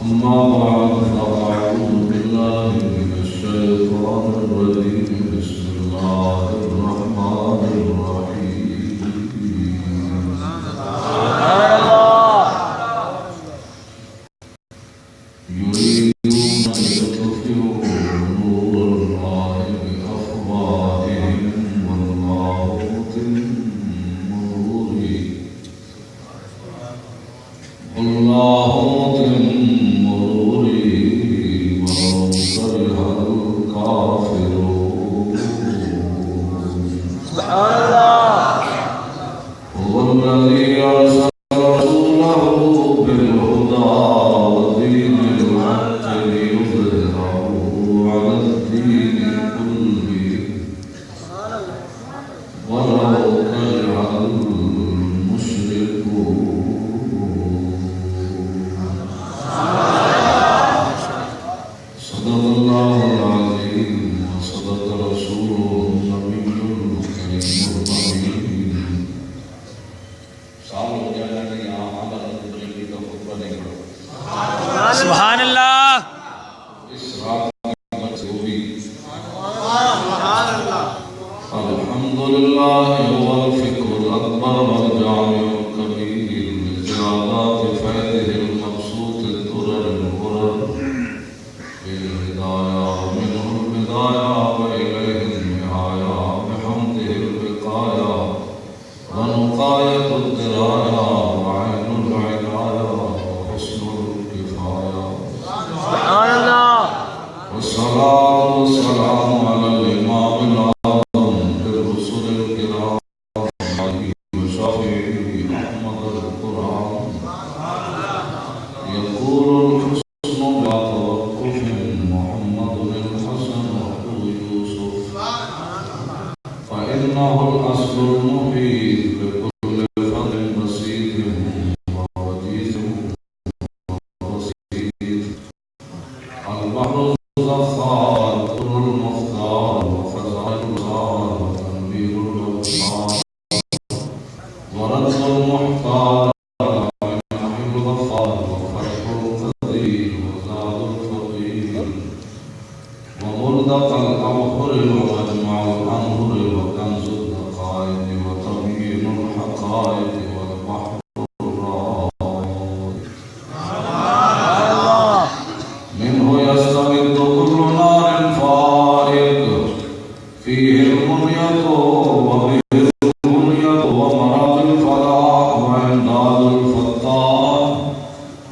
أما بعد فأعوذ بالله من الشيطان البحر الزخار طر المختار وخزائن الغار وتنبيه الأبصار ورد المحتار ونعيم الغفار وفتح القدير وزاد الفقير ومرتقى الأبحر ومجمع الأنهر وكنز الدقائق وتبيين الحقائق والبحر منه يستمد كل نار فائق فيه المنية وبه المنية ومرض الفلاح وإمداد الفتاح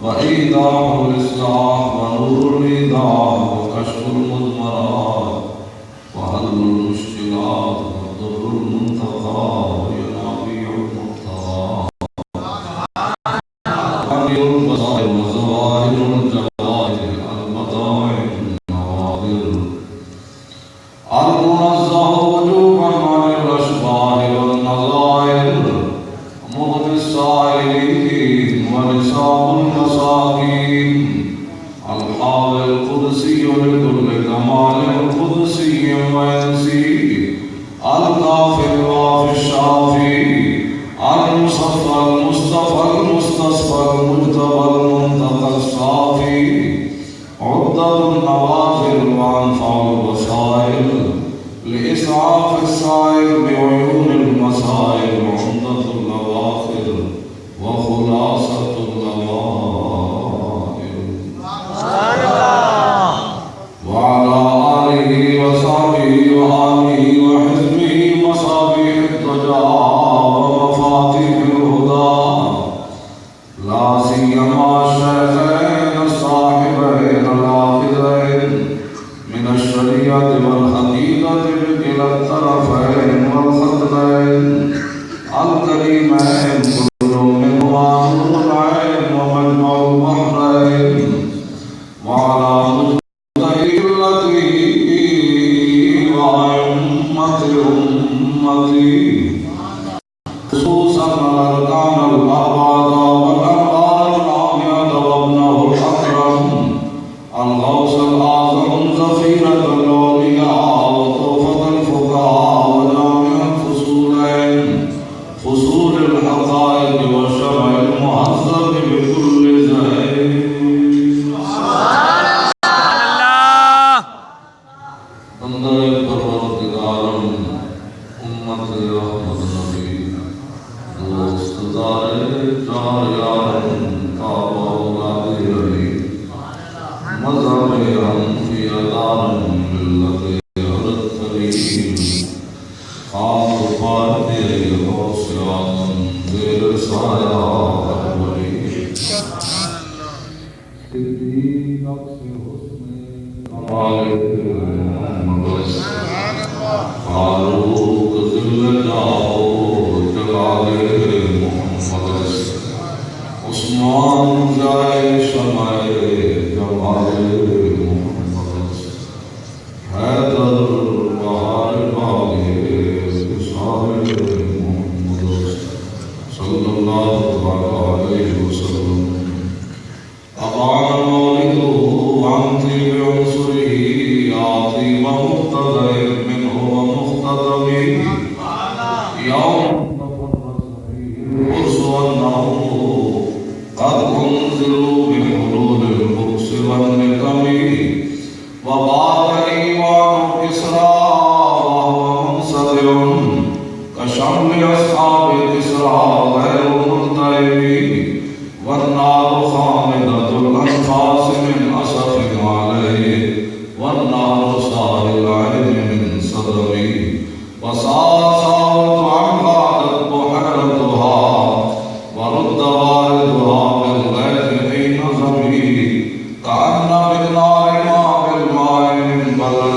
وإيضاح الإصلاح ونور الإيضاح وكشف المضمرات وحل المشكلات والضر المنتقى وينابيع المبتغى وحمي البصائر وزواهر الجواهر البضائع النوادر المنزه وجوبا عن الأشباه والنظائر مغني السائلين ونساء المساكين الحاوي القدسي لكل كمال قدسي وينسي الكافي الوافي الشافي المصفى المصطفى المستصفى المجتبى المنتقى الصافي عدة النوافل وأنفع الوسائل لإسعاف السائل بعيون المسائل عمدة النواخل وخلاصة النواهل وعلى آله وصحبه وآله وحزبه مصابيح الضجا ومفاتيح الهدى لا سيما الشيخين الصاحبين الآخذين من الشريعة والحقيقة بكلا الطرفين والخطين الكريمين كل منهما نور العين ومجمع البحرين وعلى مجتهد التي وأئمة أمتي خصوصا الأركان الأربعة والأنوار العامية وابنه الأكرم الغوث الأعظم زفيرة الأولياء وطوفة الفقهاء وجامع الفصولين فصول الحقائق والشرع المهذب بكل زين بندے پروردگارم امت رحمت نبی دوست دارے چار یارم کعبہ اولاد علی مذہب حنفی ادارم ملت حضرت کریم خاک پاتے غوث اعظم زیر سایہ اکبری صدیق اقص حسن کمال فاروق ذل جاؤ جلال محمد عثمان جائے شمع جمال محمد حیدر بہار باغ وصال محمد صلی اللہ علیہ وسلم أبعد مولده عن طيب عنصره عظيم مقتدى منه ومقتدى به يوم تفرس فيه القرص والنوم قد أنزلوا بحلول البؤس والنقم وبعد إيمان كسرى وهو منصدر كشمل أصحاب كسرى غير ملتئم والنار خامدة الأنفاس من أسف عليه والنار صار العين من صدري وصاصات عن غادت بحيرتها ورد واردها بالغيث حين زمي كأن بالنار ما بالماء من بلد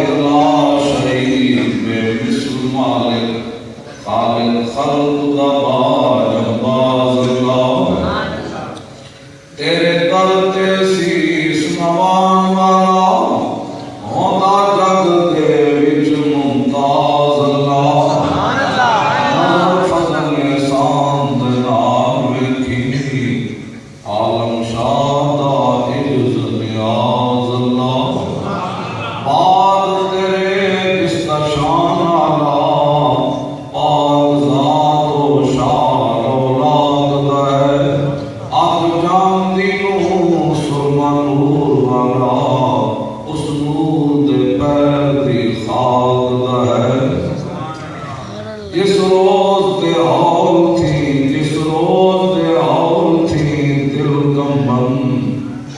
واحد لا شریک بے مثل مالک خالق خلق دا باز اللہ تیرے در تے سیس نوان والا ہوتا جگ دے وچ ممتاز اللہ نظر فضل احسان دے نال ویکھی عالم شاہ دا عز نیاز اللہ پاک تیرے کس دا شان آلہ پاک ذات و شان اولاد دا ہے اب جان دینوں سرما نور والا اس نور دے پیر دی خاک دا ہے جس روز دے ہول تھی جس روز دے ہول تھی دل کمبن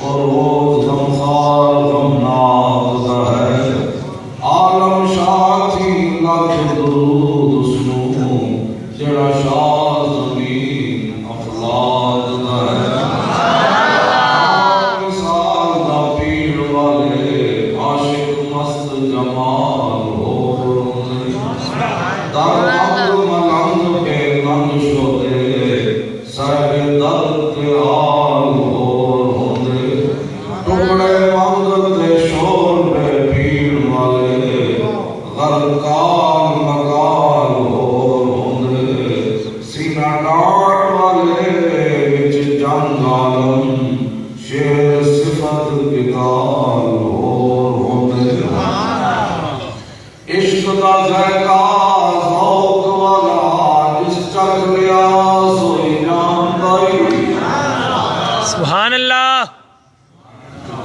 اور روز غمخوار غمناک دا ہے عالم شاہ تھی لکھ درود اس نو جڑا شاہ زمین افلاک دا ہے مثال دا پیر والے عاشق مست جمال ہو در ملنگ پہ لنگ شدے صاحب درد حال ہوندے ٹکڑے منگتے شور پہ پیر والے غرقال مقال ہوندے سینہ ڈاٹ والے وچ جنگ عالم شیر صفت بکال ہوندے عشق دا ذائقہ ذوق والا جس چکھ لیا سوئی جانتا ہی سبحان اللہ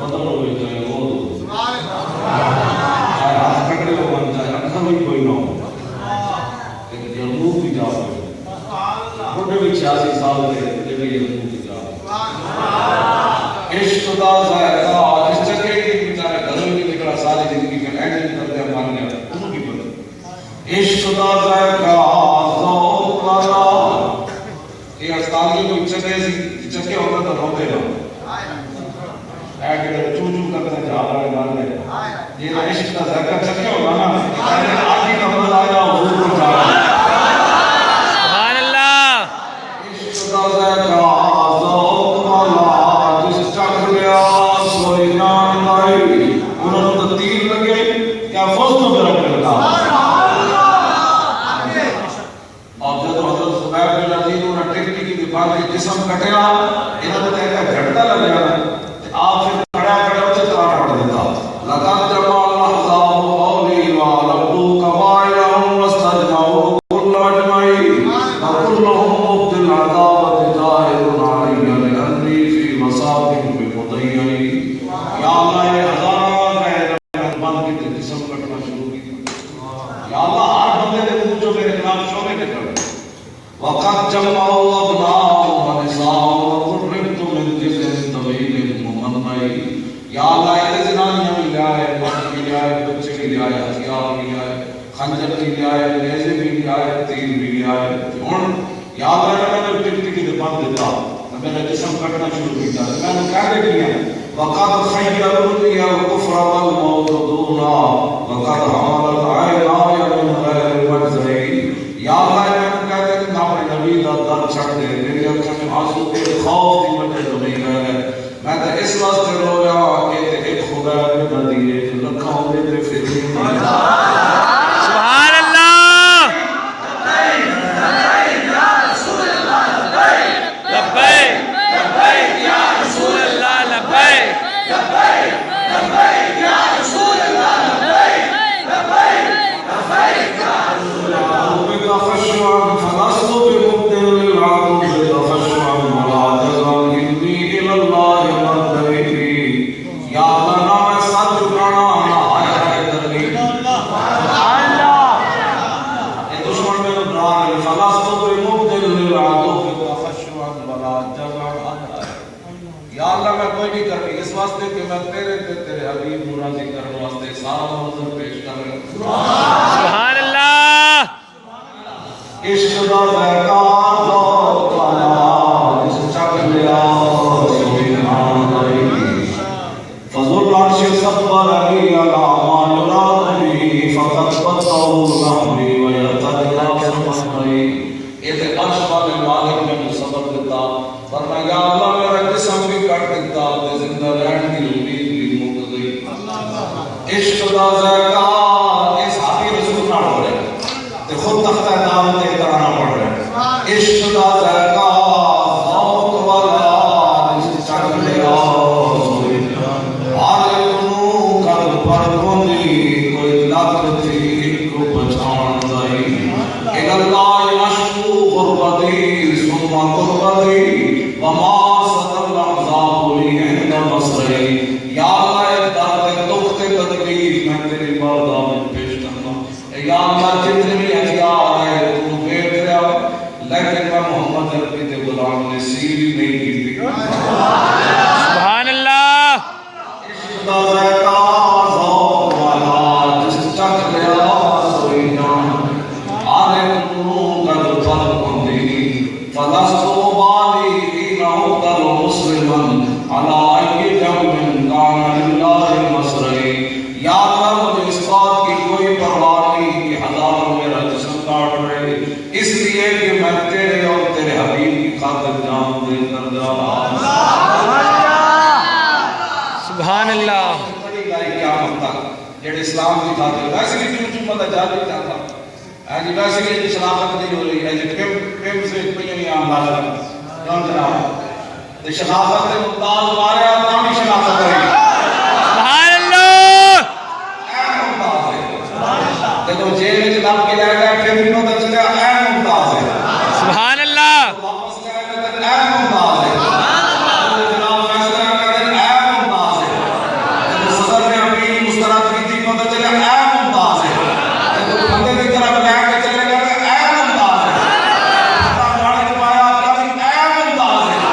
بدل ہوئی جائے وہ چاہے ہاتھ کٹے ہو بن جائے اکھا بھی کوئی نہ ہو لیکن یہ منہ بھی جا ہوئے بڑھے بھی 86 سال دے لیکن یہ منہ بھی جا ہوئے عشق دا ذائقہ جس چکے کی بیچارے گھروں کی نکلا ساری زندگی میں اینڈ کر دیا مان گیا انہوں کی بدل عشق دا ذائقہ ذوق والا یہ استاذی کوئی چکے سی چکے ہوتا تو روتے رہو ایک چو چو کرتے جا رہا ہے مارنے یہ عشق کا ذائقہ چکے ہوگا نا آگے کا مزہ آیا حضور کو جا رہا ہے سبحان اللہ عشق کا ذائقہ ذوق والا جس چکھ لیا سوئی جان لائی انہوں نے تیر لگے کیا فوز تو میرا کرتا اور جب حضرت زبیر بن عزیز انہوں نے ٹکنی کی دفاع کی جسم کٹیا انہوں نے کہا کہ جھٹا لگ گیا آپ پھر کھڑا کھڑا ہوتے ترانا پڑھ دیتا لقد جمع الاحزاب قولی وعلبوا قبائلهم واستجمعوا كل اجمعين وكلهم مبد العذاب جاهد علي لاني في مصاب بمضيعي یا اللہ یہ ہزاران کا رحمان کی جسم کٹنا شروع کی یا اللہ ہر بندے نے منہ جو میرے خلاف شعبے کے کر وقد جمعوا ابناءهم ونساءهم وقربت من جزء طويل ممنعي یا اللہ یہ زنانیاں بھی لیا ہے مرد بھی لیا ہے بچے بھی لیا ہے ہتھیار بھی لیا ہے خنجر بھی لیا ہے نیزے بھی لیا ہے تیر بھی لیا ہے یا اللہ میں نے ٹکٹی کی دفاع دیتا میں نے جسم کٹنا شروع کیا میں نے کیا کیا وقد خيروني الكفر والموت دونا وقد حمل العيناي من غير مجزي یا اللہ میں کہتے ہیں کہ اپنے نبی کا در چھڑ دے میری اکھوں میں آنسو کے خوف کی وجہ تو نہیں گئے میں تو اس واسطے رویا کہ ایک خدا نے نہ دیے جو لکھا ہونے دے پھر سبحان اللہ لبیک لبیک یا رسول اللہ لبیک لبیک لبیک یا رسول اللہ لبیک لبیک لبیک یا رسول اللہ خشوعا فلست بمبدل للعدو خشوعا ولا جزا اني الى الله مرتبي یا اللہ نہ میں سر جھکانا نہ آیا ہے درنی سبحان اللہ اے دشمن میں ڈرا ہے فلست بمبدل للعدو خشوعا ولا جزا یا اللہ میں کوئی نہیں کرنی اس واسطے کہ میں تیرے حبیب راضی کرنے واسطے سارا منظر پیش کر رہا ہوں سبحان اللہ عشق دا ذائقہ ذوق والا جس چکھ لیا سوئی جان لائی فضل العرش صبر علی علی ما یراد دا زکا اس حاضر رسول نہ ہو رہے تے خود تختہ دامت ایک ترانا پڑھ رہے عشق دا زکا ذوق والا چک لیا آلے کنو کد پر کھوندی کوئی لگ تھی ایک پچھان دائی اے اللہ اشکو غربتی ثم قربتی وما صدر العذاب لی عند مصرعی یا اللہ ایک درد دکھ تکلیف میں تیری بارگاہ میں پیش کرنا یا اللہ جتنے بھی ہتھیار ہے تو بیٹھ رہا لیکن میں محمد عربی دے غلام نے سیری نہیں کی تھی سبحان اللہ عشق دا ذائقہ ذوق والا جس چکھ لیا سوئی جان آلے کنوں قد پر کھوندی فلستو بالی حین اقتل مسلما علی ای جنب کان للہ مصرعی یا اللہ مجھے اس بات کی کوئی پرواہ نہیں کہ ہزاروں میرا جسم کاٹ رہے اس لیے کہ میں تیرے اور تیرے حبیب کی خاطر جان دے کر جا رہا سبحان اللہ بڑی لائی قیامت تک جڑے اسلام کی خاطر ویسے بھی کیوں مدد جا نہیں چاہتا جی ویسے بھی شناخت نہیں ہو رہی ہے جی پیم سے پہلے نہیں آم لالا جان جناب شناخت ممتاز مارے آپ نامی شناخت رہی سبحان اللہ اے ممتاز ہے جب جیل میں جناب کے لئے گئے پھر بھی پتہ چلے اے ممتاز ہے سبحان اللہ واپس گئے کہتے اے ممتاز ہے جناب فیصلہ کہتے اے ممتاز ہے جب صدر نے اپنی مسترد کی تھی پتہ چلے اے ممتاز ہے جب بندے کی طرف لے کے چلے گئے اے ممتاز ہے پتہ جانے کے پایا کہتے اے ممتاز ہے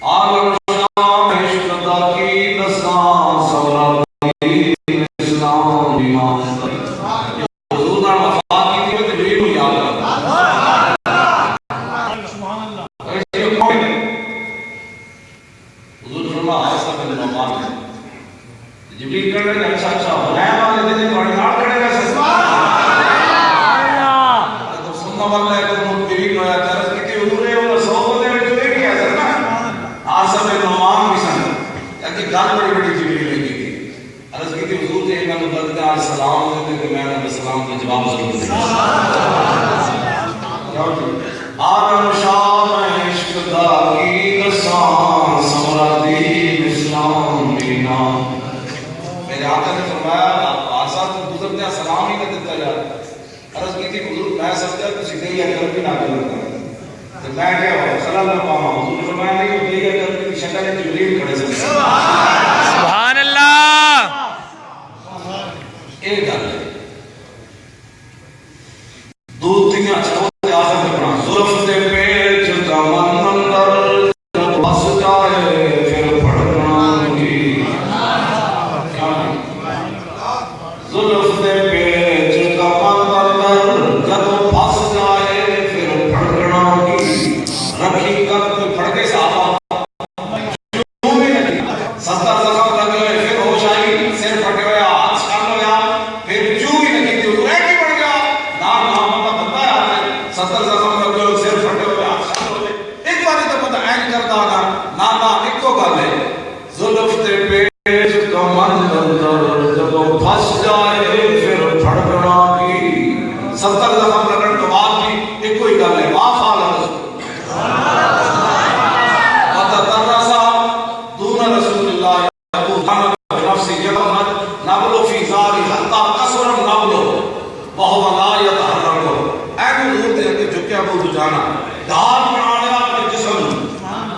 عالم شاہ عشق دا کی دساں سورا اسلام ایمان حضور نال وفا کیتی تے جبریل نو یاد حضور فرمایا ایسا بن نعمان جبریل کہنے لگے اچھا اچھا بنایا والے دن تھوڑے نال کھڑے گا سبحان اللہ تو سننا والا ہے تو جبریل نو یاد عرض کی حضور ہے وہ صحابہ دے وچ ایک ہی ہے نا آسا بن نعمان بھی سن کہ گل بڑی بڑی جبریل نے کی تھی عرض کی تھی حضور تے انہاں نو بدکار سلام دے تے میں نے سلام دا جواب ضرور دیا آدم شام عشق دا کی دساں سمرا دین اسلام ایمان میرے آقا نے فرمایا آسا تو گزرتے سلام ہی نہ دیتا جا عرض کی تھی حضور میں سمجھا کسی دے یا کر بھی نہ کرتا تو میں کیا ہوا سلام نہ پاما حضور فرمایا نہیں وہ دے یا کر بھی شکل ہے جبریل کھڑے سے سبحان اللہ ایک گل ہے دو تیاں چھوٹے آخر میں پڑھا زلف دے پیچ کا مندر جب بس جائے پھر پڑھنا کی زلف دے پیچ کا مندر جب بس جائے پھر پڑھنا کی رکھی کر میں پڑھ کے صحابہ سستا زخم لگ گئے پھر ہوش آئی سر پھٹے ہوئے ہاتھ چھال ہویا پھر جو ہی نہیں تھی وہ ایک ہی پڑ گیا نام محمد بندہ ہے ستر زخم لگ گئے سر پھٹے ہوئے ہاتھ چھال ہوئے ایک باری تو پتہ این کرتا گا نانا ایک کو گل ہے زلف تے پیچ کا مندر جب پھنس جائے پھر پھڑکنا کی ستر زخم لگن کے بعد بھی ایک کوئی گل ہے معاف حال رسول نبلو فی زاری حتی قصرم نبلو وہو لا یتحرکو اے حضور دے اندر جھکیا ابو دجانا دھار بنانے اپنے جسم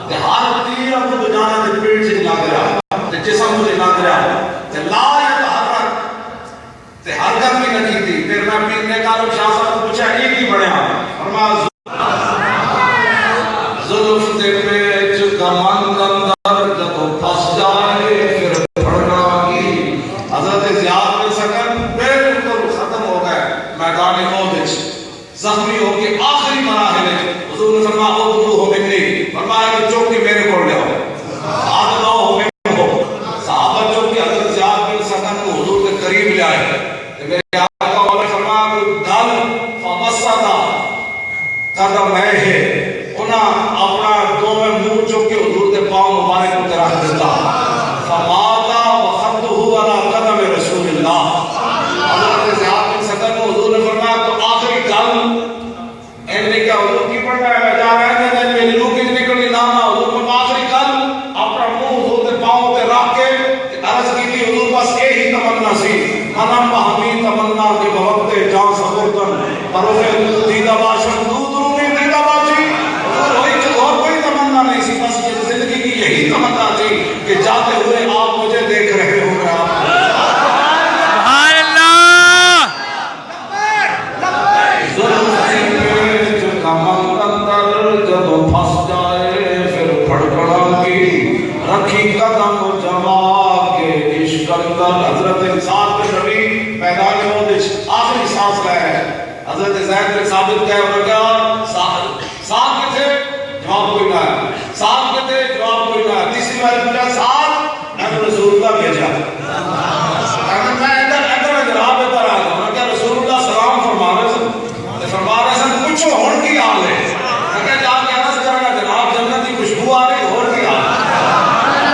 تے ہر تیر ابو دجانا دے پیٹ سے نہ گیا تے جسم سے نہ گیا تے لا یتحرک تے حرکت بھی نہ کی تھی پھر میں پیرنے کالم شاہ صاحب کو پوچھا یہ کی بڑھیا فرمایا ظلف دے پیچ کا مندر جب پھنس جائے پھر پڑھنا کی حضرت زیاد بن سکن بالکل ختم ہو گئے میدان احد زخمی ہو کے آخری مراحل حضور نے فرمایا او ہو منی فرمایا کہ چوکی میرے کو لے آؤ ہاتھ لاؤ ہو میرے کو صحابہ چوکی حضرت زیاد بن سکن کو حضور کے قریب لے آئے میرے آقا نے فرمایا کہ دل فبسطا قدم ہے انہاں اپنا دو میں منہ چوک کے حضور کے پاؤں مبارک کو طرح دیتا فماتا وخطہ علی قدم رسول اللہ حضرت زیاد بن سکن کو حضور نے فرمایا تو آخری گل ان نے کیا حضور کی پڑھنا ہے میں جا رہے ہیں میری روح کی نکلی نانا حضور نے آخری گل اپنا منہ حضور کے پاؤں پہ رکھ کے عرض کی تھی حضور بس یہی تمنا سی منم بہمی تمنا کے بوقت جان سبورتن پروفے دیدہ باشن دودرونی دیدہ باشی اور کوئی تمنا نہیں سی بس یہ زندگی کی یہی تمنا تھی کہ جاتے ہوئے آپ مجھے دیکھ رہے ہوں گے آپ سبحان اللہ ظلم کا مندر جب پھنس جائے پھر پھڑکنا کی رکھی قدم جما کے عشق اندر حضرت انسان کے نبی میدان احد آخری سانس لے حضرت زید بن ثابت کہہ رہا کیا ساتھ کے تھے جواب کوئی نہ ہے ساتھ کے تھے جواب کوئی نہ ہے تیسری بار پوچھا ساتھ میں تو رسول اللہ بھیجا میں ادھر جناب ادھر آ گیا کہ رسول اللہ سلام فرما رہے سن پوچھو ہون کی حال ہے میں جا کے عرض کرنا جناب جنت کی خوشبو آ رہی ہون کی حال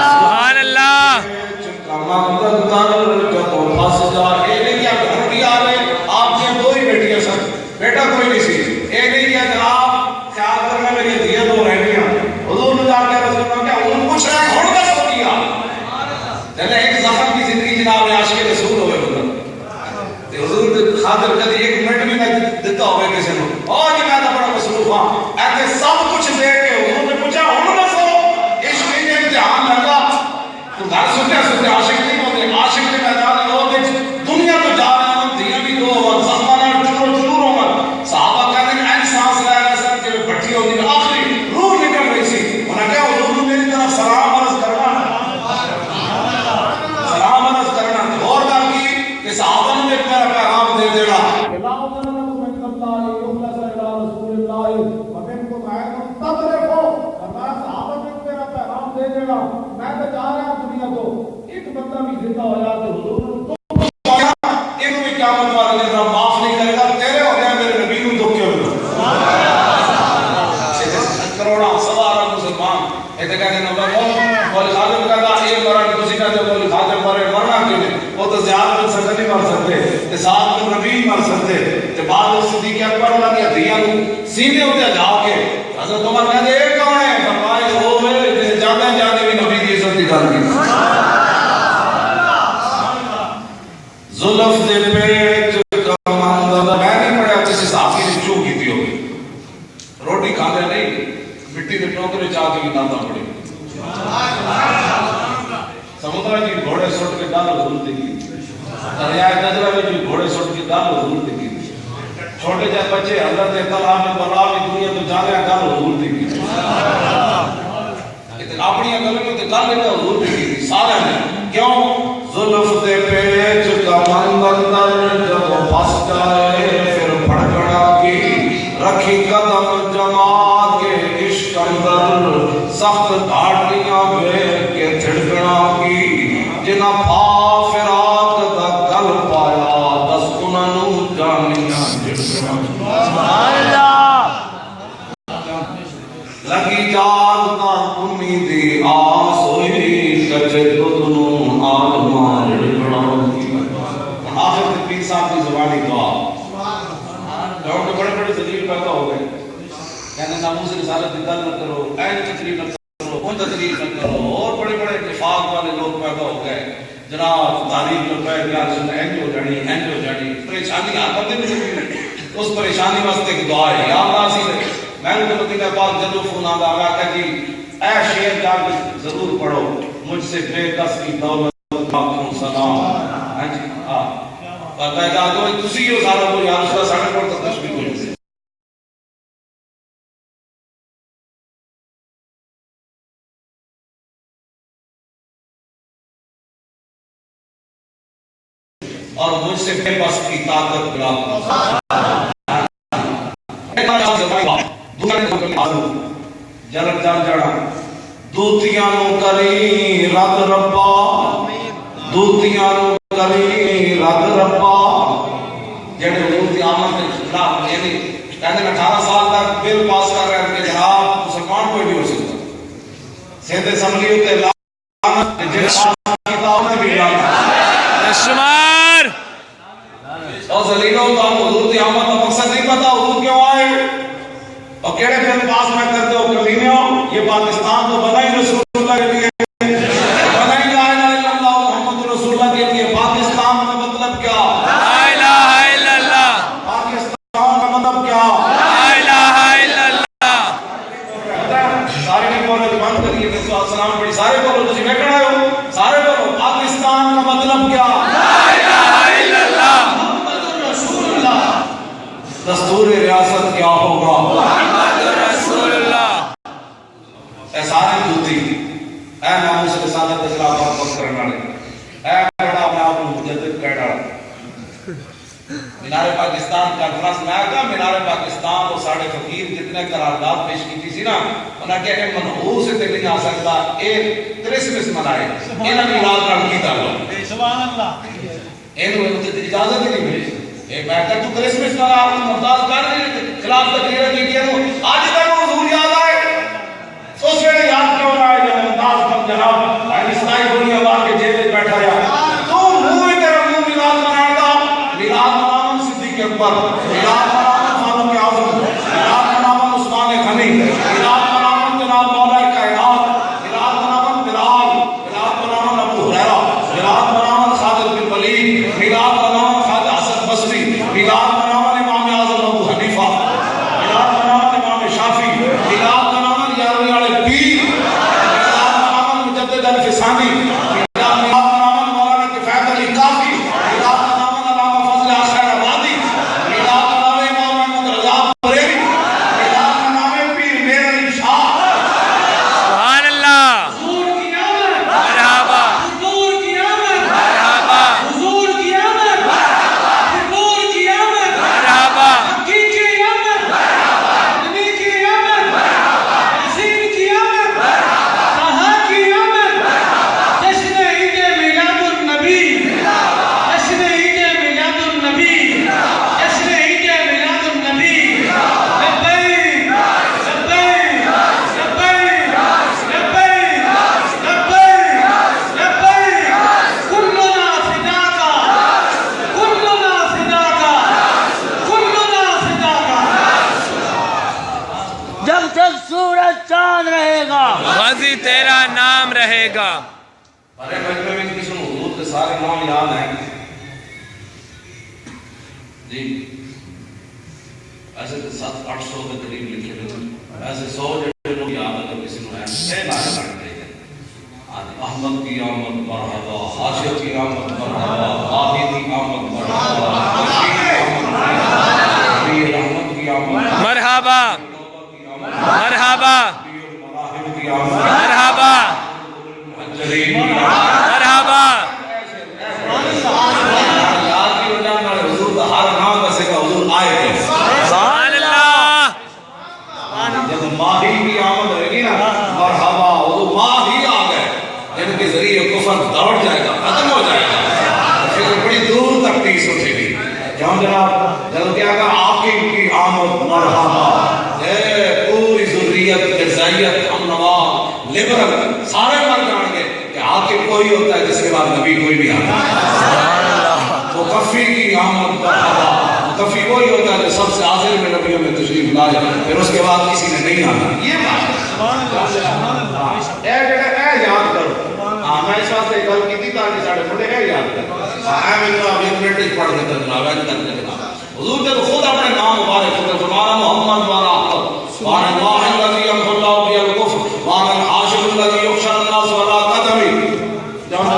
سبحان اللہ جب پھنس جائے یہ نہیں کیا گھر کی حال ہے آپ کی دو ہی بیٹیاں سن بیٹا کوئی نہیں سی یہ نہیں کیا جناب خیال کرنا میری دیت ہو رہی ہیں حضور نے جا کے عرض کرنا کہ انہوں پوچھ رہے ہیں ہون کا سو کیا چلے ایک زخم کی زندگی جناب عاشق رسول ہوئے بندہ حضور نے خاطر کدی ایک منٹ بھی نہ دیتا ہوئے کسی کو اور جی میں تو بڑا مصروف ہاں ایسے سب کچھ دے کے حضور نے پوچھا ہون کا سو عشق میں امتحان لگا تو گھر سنتے سنتے عاشق نہیں ہوتے عاشق کے میدان میں ہوتے دنیا تو جا رہے ہیں دیا بھی دو ہوا زخمانہ چورو چورو ہوا صحابہ کہتے ہیں این سانس لے رہے سن کے بھٹی ہوتی ہے آخری روح نکل رہی سی انہوں نے کہا حضور میری طرف سلام عرض کرنا زندہ ہو جاتے حضور ایک بھی قیامت والے دن رب معاف نہیں کرے گا تیرے ہو گئے میرے نبی کو دکھ کیوں کروڑا سوارا مسلمان ایتے کہتے ہیں نمبر بولی خاجم کہتا ایک مرا کسی کہتے ہیں بولی خاجم مرے مرنا کیوں نہیں وہ تو زیادہ بن سکتے نہیں مر سکتے ساتھ میں نبی مر سکتے تے بعد صدیق اکبر اللہ کی ہدیاں کو سیدھے ہوتے جا کے حضرت عمر کہتے ہیں ایک کون ہے فرمائے وہ ہے جسے جانے جانے بھی نبی کی عزت نکال دی زلف دے پیٹ کا مندر میں نہیں پڑھا کسی صحابی نے چوں کی تھی ہوگی روٹی کھانے نہیں مٹی کے ٹوکرے چاہ کے ناتا پڑی سمندرہ کی گھوڑے سٹ کے ڈال حضور دیکھی دریائے نجرہ میں جو گھوڑے سٹ کے ڈال حضور دیکھی چھوٹے جائے بچے حضرت طلع میں بلا میں دنیا تو جانے ڈال حضور دیکھی اپنی اگل میں تو ڈال لیتا حضور دیکھی سارے ہیں کیوں زلف دے پیچ کا مندر جب پھنس جائے پھر پھڑکڑا کی رکھی قدم جما کے عشق اندر سخت گھاٹیاں بے کے دھڑکنا کی جنہ پا فراق دا گل پایا دس انہوں جانیاں جھڑکنا سبحان اللہ لگی جاگتا امیدی آس ہوئی کچے دنوں آدمان جھڑکنا کی آخر میں پیر صاحب کی زبانی دعا گاؤں کے بڑے بڑے ذلیل پیدا ہو گئے کہنے ناموس رسالت کی گل نہ کرو این تقریر نہ کرو ان تقریر نہ کرو اور بڑے بڑے اتفاق والے لوگ پیدا ہو گئے جناب تعریف کر پائے کہ آج اینج ہو جانی پریشانی ہر بندے میں نہیں اس پریشانی واسطے کی دعا ہے یا اللہ سی میں نے تو مدینہ پاک جدو فون آگا آگا کہ جی اے شیر جا کے ضرور پڑھو مجھ سے بے کس کی دولت ماکھوں سلام ہاں جی ہاں اور میں کہا تو تسی ہو سارا کو یا رسول ساڑھے پر تک تشبیح ہوئی سے اور مجھ سے بے بس کی طاقت بلا جلک جان جڑا دوتیاں نو کری رد ربا دوتیاں نو کری رد ربا جڑے حضور کی آمد کے خلاف یعنی کہتے ہیں 18 سال تک بل پاس کر رہے ہیں کہ جناب مسلمان کوئی نہیں ہو سکتا سیدھ اسمبلی ہوتے لعنت جن پاس کتاب میں بھی لعنت شمار اور ذلیلوں تو ہم حضور کی آمد کا مقصد نہیں پتا حضور کیوں آئے اور کہڑے بل پاس میں کرتے ہو کمینیوں یہ پاکستان تو بنا ہی رسول اللہ کے لیے بنا ہی لا الہ الا اللہ محمد رسول اللہ کے لیے پاکستان کا مطلب کیا لا الہ الا اللہ پاکستان کا مطلب کیا لا الہ الا اللہ سارے نے بولے بند کریے کہ سلام پڑھی سارے بولو تجھے میں کھڑا ہوں سارے بولو پاکستان کا مطلب کیا لا الہ الا اللہ محمد رسول اللہ دستور ریاست کیا ہوگا محمد رسول اللہ اے سارے دوتی اے ناموس رسالت کے خلاف بات کرنے والے اے بڑا میں آپ کو مجدد کہہ رہا مینار پاکستان کانفرنس میں آیا تھا مینار پاکستان اور ساڑھے فقیر جتنے قرارداد پیش کی تھی نا انہاں کہا کہ منحوس سے نہیں آ سکتا ایک کرسمس منائے انہاں نے رات رات کی تعلق سبحان اللہ انہوں نے اجازت ہی نہیں ملی ایک میں کہتا تو کرسمس کا آپ نے ممتاز کر دی خلاف تقریر کی کیا آج تک وہ حضور یاد آئے اس ویلے یاد کیوں نہ آئے جب ممتاز کم جناب آئنسٹائن بولی آباد کے جیب میں بیٹھا رہا تو منہ میں تیرا منہ میلاد منائے گا میلاد منامن صدیق اکبر میلاد منامن فاروق اعظم میلاد منامن عثمان غنی میلاد منامن جناب مولا کائنات میلاد منامن بلال میلاد منامن ابو ہریرہ میلاد منامن خالد بن ولید میلاد منامن خالد حسن بصری میلاد منامن امام اعظم ابو حنیفہ میلاد منامن امام شافعی میلاد منامن یارویں والے پیر میلاد منامن مجدد الفسانی میلاد منامن مولانا کفایت علی کافی میلاد منامن علامہ فضل حسین آبادی میلاد ماضی تیرا نام رہے گا. ارے مجمع میں کسی نے حضور کے سارے نام یاد ہیں جی، ایسے 700-800 کے قریب لکھے ہوئے، ایسے 100 جڑے لوگ یاد اگر کسی نے ہے نعرے لگتے ہیں احمد کی آمد مرحبا، حاشر کی آمد مرحبا، آہی کی آمد مرحبا، بشیر کی آمد مرحبا، نبی رحمت کی آمد مرحبا مرحبا مراحب کی آمد مرحبا مہجرین کی آمد. مرحبا. یاد کی وجہ میں حضور کا ہر نام بسے کا حضور آئے تھے. سبحان اللہ. جب ماہی کی آمد ہوئے گی نا مرحبا، حضور ماہی آ گئے جن کے ذریعے کفر دوڑ جائے گا، ختم ہو جائے گا، پھر بڑی دور تک تیس اٹھے گی. کیوں جناب؟ جب کیا کہا عاقب کی آمد مرحبا، پوری ذریت غذائیت ہم نواز لبرل سارے مر جائیں گے کہ عاقب کوئی ہوتا ہے جس کے بعد نبی کوئی بھی آتا ہے. مکفی کی آمد مرحبا، مکفی کوئی ہوتا ہے جو سب سے آخر میں نبیوں میں تشریف لائے پھر اس کے بعد کسی نے نہیں آنا. یہ بات اے یاد کرو. میں اس واسطے گل کی تھی تاکہ ساڑھے بڑے اے یاد کرو. میں نے اب ایک برٹش پڑھ دیتا جناب ایک کرنے لگا. حضور جب خود اپنے نام مبارک خود فرمانا محمد وانا احمد وانا اللہ الذی یمحو اللہ بی الکفر وانا الحاشر الذی یحشر الناس ولا قدمی وانا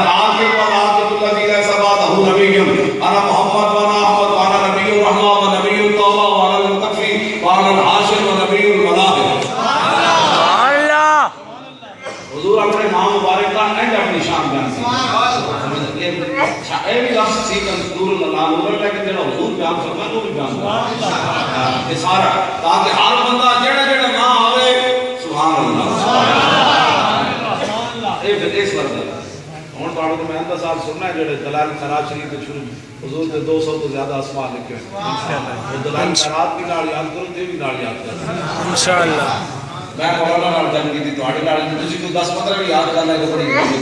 العاقب والعاقب الذی لیس بعدہ نبی انا محمد وانا احمد وانا نبی الرحمہ ونبی التوبہ وانا المکفی وانا الحاشر ونبی الملاحق. حضور اپنے نام مبارک کا اینڈ اپنی شان بیان کی. اے بھی لفظ سی نور اللہ نور لیکن جڑا حضور بیان فرمایا وہ بھی بیان فرمایا یہ سارا تاکہ ہر بندہ جڑا جڑا نہ آوے سبحان اللہ اے اس ورد ہن تاڑو کو میں اندا صاحب سننا ہے جڑے دلائل خیرات شریف کے شروع حضور کے 200 تو زیادہ اسماء لکھے ہیں انشاءاللہ. دلائل خیرات بھی نال یاد کرو تے بھی نال یاد کرو انشاءاللہ. میں مولانا نال گل کیتی تواڈے نال تسی کوئی 10-15 بھی یاد کر لے تو بڑی بات ہے.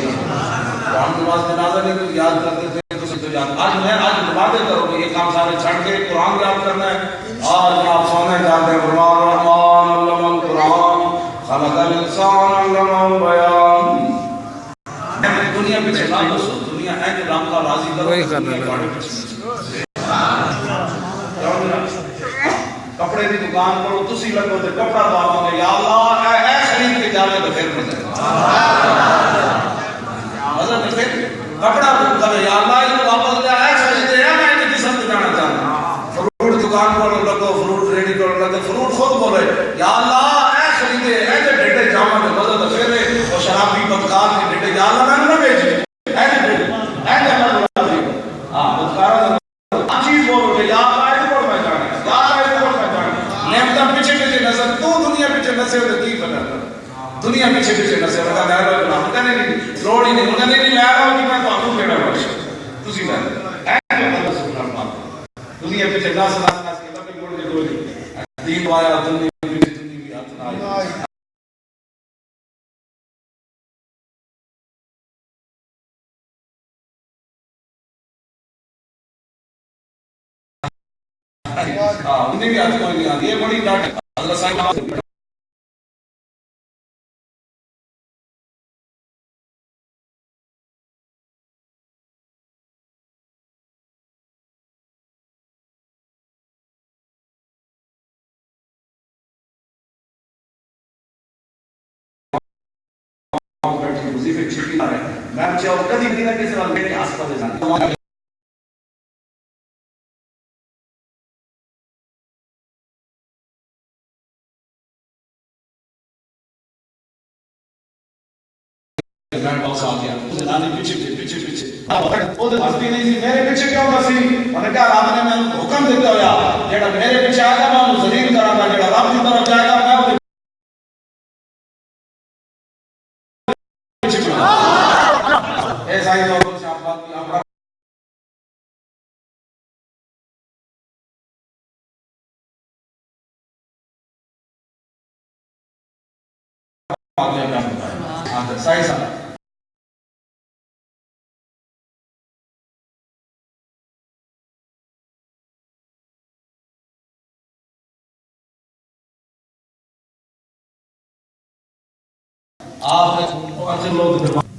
ہم نماز جنازہ نہیں کوئی یاد کرتے تھے تو سب یاد. آج میں وعدے کرو کہ یہ کام سارے چھڑ کے قرآن یاد کرنا ہے. آج آپ سونے جاتے ہیں قرآن رحمان علم القرآن خلق الانسان علم البیان. دنیا پیچھے نہ بسو، دنیا ہے کہ رام کا راضی کرو وہی کرنا کپڑے کی دکان کرو تسی لگو تے کپڑا دعا گے یا اللہ اے خرید کے جاوے تو پھر مزے حضرت پھر کپڑا کرے یا اللہ یہ واپس لے اے خرید اے میں نے قسم سے جانا چاہتا. فروٹ دکان پر لگو فروٹ ریڈی کرو لگے فروٹ خود بولے یا اللہ اے خرید اے جو ڈڈے جاواں دے مزے تو پھر وہ شرابی بدکار کے ڈڈے یا اللہ میں نہ بیچ اے ڈڈے اے اللہ ہاں بدکار چیز بولو کہ یا اللہ پیچھے پیچھے نظر تو دنیا پیچھے نظر تو کی بنا دنیا پیچھے پیچھے نظر بتا دے رہا ہے ہم کہنے نہیں روڑ ہی نہیں کہنے نہیں میں رہا ہوں کہ میں تو آپ کو کہنا بخش تسی میں اے اللہ سبحانہ پاک دنیا پیچھے ناس ناس ناس کے لبے گوڑ کے دو دین وایا دنیا پیچھے دنیا بھی ہاتھ نہ آئی. انہیں بھی ہاتھ کوئی نہیں آتی یہ بڑی ڈاٹ ہے. حضرت صاحب وظیفے چھٹی نہ رہے میں چاہوں کبھی بھی نہ کسی وقت میرے آس پاس جانا میں باکس آ گیا زنانی پیچھے پیچھے پیچھے وہ ہستی نہیں سی میرے پیچھے کیوں بسی میں نے کہا رب نے میں حکم دیتا ہوا جڑا میرے پیچھے آئے گا میں انہوں ذلیل کراں گا جڑا رب کی طرف جائے گا میں وہ پیچھے ایسا ہی لوگوں سے آپ بات کی آپ صحیح صحیح آپ نے اچھے لوگ